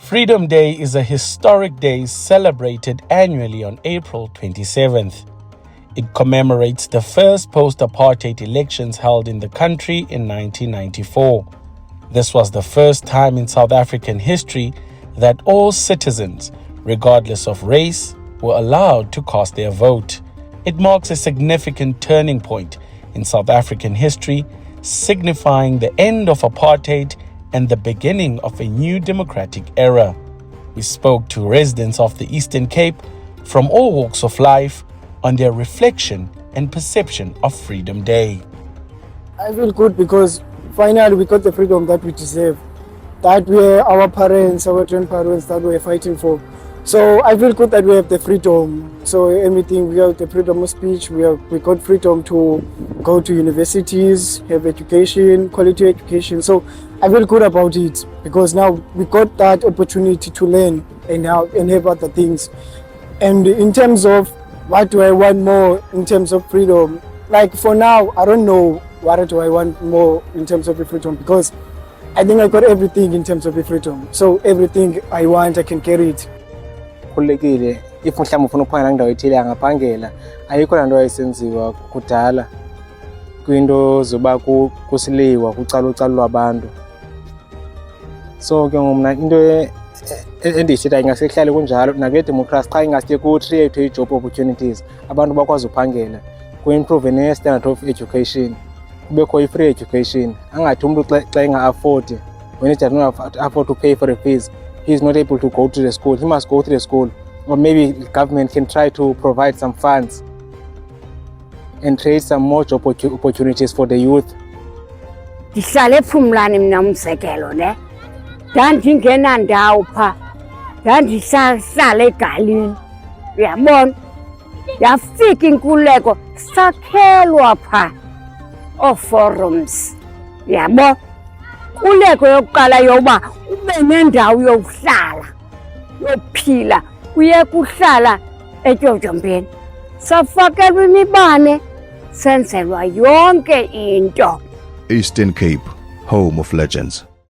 Freedom Day is a historic day celebrated annually on April 27th. It commemorates the first post-apartheid elections held in the country in 1994. This was the first time in South African history that all citizens, regardless of race, were allowed to cast their vote. It marks a significant turning point in South African history, signifying the end of apartheid and the beginning of a new democratic era. We spoke to residents of the Eastern Cape from all walks of life on their reflection and perception of Freedom Day. I feel good because finally we got the freedom that we deserve, that were our parents, our grandparents that were fighting for. So I feel good that we have the freedom. So everything, we have the freedom of speech, we got freedom to go to universities, have education, quality education. So I feel good about it because now we got that opportunity to learn and have other things. And in terms of what do I want more in terms of freedom, like for now, I don't know what do I want more in terms of the freedom because I think I got everything in terms of the freedom. So everything I want, I can carry it. Khululekile if mhlawumbe ufuna ukuphangela indawo ethile angaphangela ayikho lanto ayisenziwa kudala kwinto zoba kusiliwa kucalucalulwa abantu. So ke ngomna into endiyithetha ingasehlale kunjalo nakule democracy xa ingasiye ku-create i-job opportunities abantu bakwazi uphangela ku-improve ne-standard of education kubekho i-free education angathi umntu xa enga-afford when he does not afford to pay for the fees he is not able to go to the school. He must go to the school, or maybe the government can try to provide some funds and create some more job opportunities for the youth. Ndihlale ePhumlani mina umzekelo ne ndandingena ndawo pha ndandihlala egalini uyabona yafika inkululeko sakhelwa pha forums uyabona kuleko yokuqala yokuba ube nendawo yokuhlala yokuphila kuye kuhlala eTyotyompheni safakelwa imibane senzelwa yonke into. Eastern Cape, home of legends.